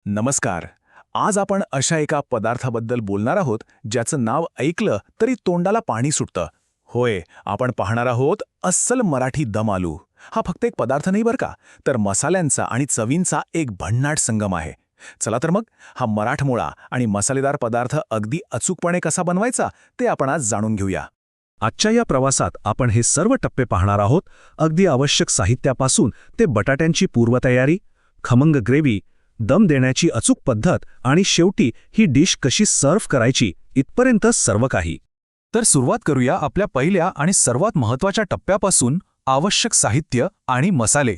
नमस्कार. आज आपण अशा एका पदार्थाबद्दल बोलणार आहोत ज्याचं नाव ऐकलं तरी तोंडाला पाणी सुटतं. होय, आपण पाहणार आहोत अस्सल मराठी दम आलू. हा फक्त एक पदार्थ नाही बरं का, तर मसाल्यांचा आणि चवींचा एक भन्नाट संगम आहे. चला तर मग हा मराठमोळा आणि मसालेदार पदार्थ अगदी अचूकपणे कसा बनवायचा ते आपण आज जाणून घेऊया. आजच्या या प्रवासात आपण हे सर्व टप्पे पाहणार आहोत, अगदी आवश्यक साहित्यापासून ते बटाट्यांची पूर्वतयारी, खमंग ग्रेव्ही, दम देण्याची अचूक पद्धत आणि शेवटी ही डिश कशी सर्व्ह करायची इथपर्यंत सर्व काही. तर सुरुवात करूया आपल्या पहिल्या आणि सर्वात महत्त्वाच्या टप्प्यापासून, आवश्यक साहित्य आणि मसाले.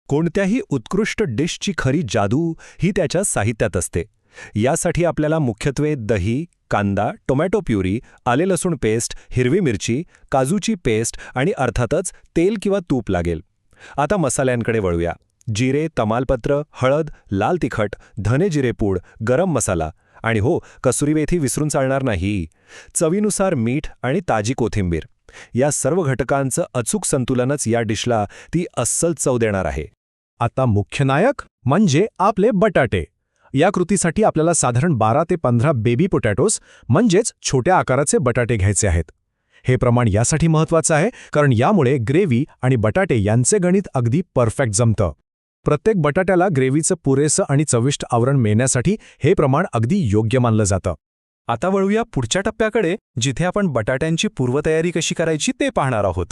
कोणत्याही उत्कृष्ट डिशची खरी जादू ही त्याच्या साहित्यात असते. यासाठी आपल्याला मुख्यत्वे दही, कांदा, टोमॅटो प्युरी, आले लसूण पेस्ट, हिरवी मिरची, काजूची पेस्ट आणि अर्थातच तेल किंवा तूप लागेल. आता मसाल्यांकडे वळूया. जिरे, तमालपत्र, हळद, लाल तिखट, धने जिरे पूड, गरम मसाला आणि हो, कसुरी मेथी विसरून चालणार नाही. चवीनुसार मीठ आणि ताजी कोथिंबीर. या सर्व घटकांचं अचूक संतुलनच या डिशला ती अस्सल चव देणार आहे. आता मुख्य नायक म्हणजे आपले बटाटे. या कृतीसाठी आपल्याला साधारण 12 ते 15 बेबी पोटॅटोज म्हणजेच छोट्या आकाराचे बटाटे घ्यायचे आहेत. हे प्रमाण यासाठी महत्त्वाचं आहे कारण यामुळे ग्रेव्ही आणि बटाटे यांचे गणित अगदी परफेक्ट जमतं. प्रत्येक बटाट्याला ग्रेव्हीचं पुरेसं आणि चविष्ट आवरण मिळण्यासाठी हे प्रमाण अगदी योग्य मानलं जातं. आता वळूया पुढच्या टप्प्याकडे, जिथे आपण बटाट्यांची पूर्वतयारी कशी करायची ते पाहणार आहोत.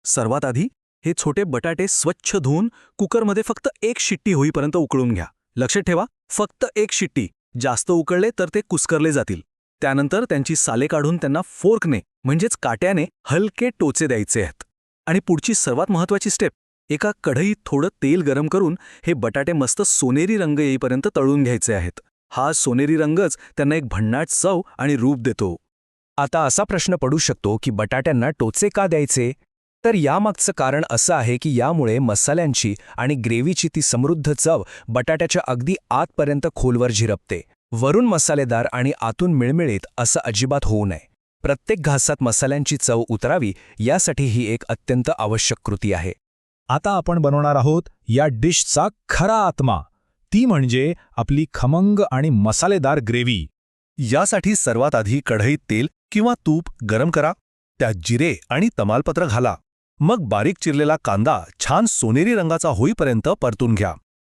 सर्वात आधी हे छोटे बटाटे स्वच्छ धुवून कुकरमध्ये फक्त एक शिट्टी होईपर्यंत उकळून घ्या. लक्षात ठेवा, फक्त एक शिट्टी. जास्त उकळले तर ते कुस्करले जातील. त्यानंतर त्यांची साले काढून त्यांना फोर्कने म्हणजेच काट्याने हलके टोचे द्यायचे आहेत. आणि पुढची सर्वात महत्त्वाची स्टेप, एका कढईत थोडं तेल गरम करून हे बटाटे मस्त सोनेरी रंग येईपर्यंत तळून घ्यायचे आहेत. हा सोनेरी रंगच त्यांना एक भन्नाट चव आणि रूप देतो. आता असा प्रश्न पडू शकतो की बटाट्यांना टोचे का द्यायचे? तर यामागचं कारण असं आहे की यामुळे मसाल्यांची आणि ग्रेव्हीची ती समृद्ध चव बटाट्याच्या अगदी आतपर्यंत खोलवर झिरपते. वरून मसालेदार आणि आतून मिळमिळीत असं अजिबात होऊ नये. प्रत्येक घासात मसाल्यांची चव उतरावी यासाठी ही एक अत्यंत आवश्यक कृती आहे. आता आपण बनवणार आहोत या डिशचा खरा आत्मा, ती म्हणजे आपली खमंग आणि मसालेदार ग्रेव्ही. यासाठी सर्वात आधी कढईत तेल किंवा तूप गरम करा. त्यात जिरे आणि तमालपत्र घाला. मग बारीक चिरलेला कांदा छान सोनेरी रंगाचा होईपर्यंत परतून घ्या.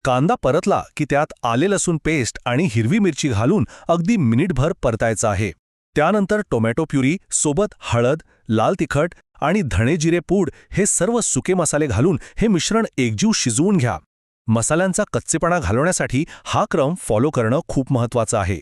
कांदा परतला की त्यात आले लसूण पेस्ट आणि हिरवी मिरची घालून अगदी मिनिटभर परतायचं आहे. त्यानंतर टोमॅटो प्युरी सोबत हळद, लाल तिखट आणि धणे जिरे पूड हे सर्व सुके मसाले घालून हे मिश्रण एकजीव शिजवून घ्या. मसाल्यांचा कच्चेपणा घालवण्यासाठी हा क्रम फॉलो करणं खूप महत्त्वाचं आहे.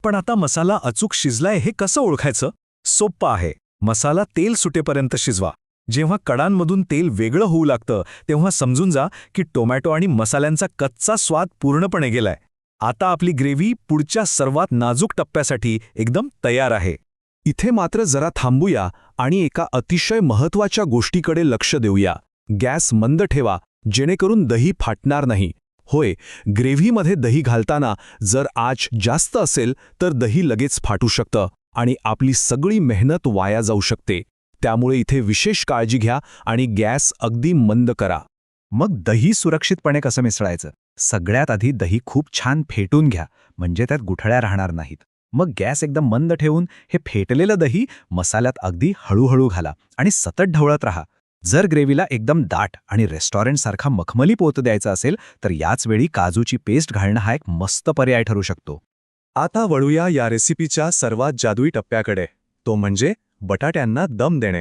पण आता मसाला अचूक शिजलाय हे कसं ओळखायचं? सोप्पं आहे. मसाला तेल सुटेपर्यंत शिजवा. जेव्हा कडांमधून तेल वेगळं होऊ लागतं तेव्हा समजून जा की टोमॅटो आणि मसाल्यांचा कच्चा स्वाद पूर्णपणे गेलाय. आता आपली ग्रेव्ही पुढच्या सर्वात नाजूक टप्प्यासाठी एकदम तयार आहे. इथे मात्र जरा थांबूया आणि एका अतिशय महत्त्वाच्या गोष्टीकडे लक्ष देऊया. गॅस मंद ठेवा, जेणेकरून दही फाटणार नाही. होय, ग्रेव्हीमध्ये दही घालताना जर आच जास्त असेल तर दही लगेच फाटू शकतं आणि आपली सगळी मेहनत वाया जाऊ शकते. त्यामुळे इथे विशेष काळजी घ्या आणि गॅस अगदी मंद करा. मग दही सुरक्षितपणे कसं मिसळायचं? सगळ्यात आधी दही खूप छान फेटून घ्या, म्हणजे त्यात गुठळ्या राहणार नाहीत. मग गॅस एकदम मंद ठेवून हे फेटलेलं दही मसाल्यात अगदी हळूहळू घाला आणि सतत ढवळत राहा. जर ग्रेव्हीला एकदम दाट आणि रेस्टॉरंटसारखा मखमली पोत द्यायचा असेल तर याच वेळी काजूची पेस्ट घालणं हा एक मस्त पर्याय ठरू शकतो. आता वळूया या रेसिपीच्या सर्वात जादुई टप्प्याकडे, तो म्हणजे बटाट्यांना दम देणे.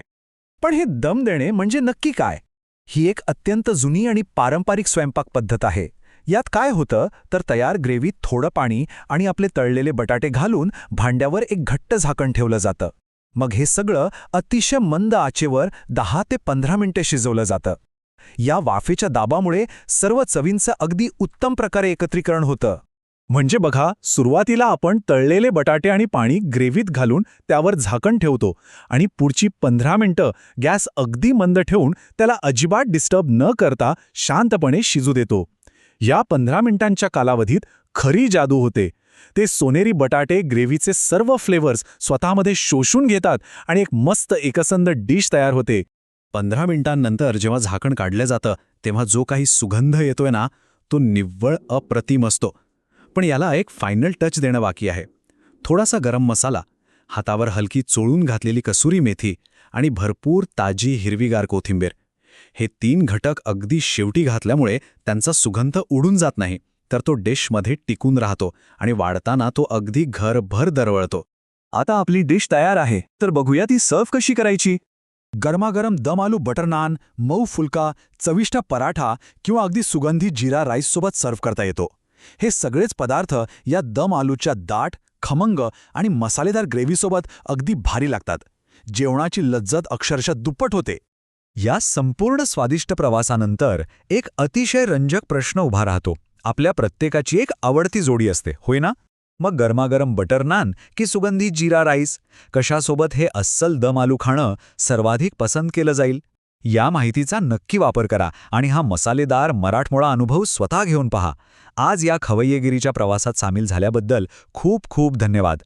पण हे दम देणे म्हणजे नक्की काय? ही एक अत्यंत जुनी आणि पारंपरिक स्वयंपाक पद्धत आहे. यात काय होतं तर तयार ग्रेव्हीत थोडं पाणी आणि आपले तळलेले बटाटे घालून भांड्यावर एक घट्ट झाकण ठेवलं जातं. मग हे सगळं अतिशय मंद आचेवर 10 ते 15 मिनिटे शिजवलं जातं. या वाफेच्या दाबामुळे सर्व चवींचं अगदी उत्तम प्रकारे एकत्रीकरण होतं. म्हणजे बघा, सुरुवातीला आपण तळलेले बटाटे आणि पाणी ग्रेव्हीत घालून त्यावर झाकण ठेवतो आणि पुढची 15 मिनिटं गॅस अगदी मंद ठेवून त्याला अजिबात डिस्टर्ब न करता शांतपणे शिजू देतो. या 15 मिनिटांच्या कालावधीत खरी जादू होते. ते सोनेरी बटाटे ग्रेव्हीचे सर्व फ्लेवर्स स्वतःमध्ये शोषून घेतात आणि एक मस्त एकसंध डिश तयार होते. 15 मिनिटांनंतर जेव्हा झाकण काढलं जातं तेव्हा जो काही सुगंध येतोय ना, तो निव्वळ अप्रतिम असतो. पण याला एक फायनल टच देणं बाकी आहे. थोडासा गरम मसाला, हातावर हलकी चोळून घातलेली कसुरी मेथी आणि भरपूर ताजी हिरवीगार कोथिंबीर. हे 3 घटक अगदी शेवटी घातल्यामुळे त्यांचा सुगंध उडून जात नाही, तर तो डिशमध्ये टिकून राहतो आणि वाढताना तो अगदी घरभर दरवळतो. आता आपली डिश तयार आहे, तर बघूया ती सर्व्ह कशी करायची. गरमागरम दम आलू बटर नान, मऊ फुलका, चविष्ट पराठा किंवा अगदी सुगंधी जिरा राईससोबत सर्व्ह करता येतो. हे सगळेच पदार्थ या दम आलूच्या दाट, खमंग आणि मसालेदार ग्रेव्हीसोबत अगदी भारी लागतात. जेवणाची लज्जत अक्षरशः दुप्पट होते. या संपूर्ण स्वादिष्ट प्रवासानंतर एक अतिशय रंजक प्रश्न उभा राहतो. आपल्या प्रत्येकाची एक आवडती जोडी असते, होय ना? मग गरमागरम बटर नान की सुगंधी जिरा राईस, कशासोबत हे अस्सल दम आलू खाणं सर्वाधिक पसंत केलं जाईल? या माहितीचा नक्की वापर करा आणि हा मसालेदार मराठमोळा अनुभव स्वतः घेऊन पहा. आज या खवय्येगिरीच्या प्रवासात सामील झाल्याबद्दल खूप खूप धन्यवाद.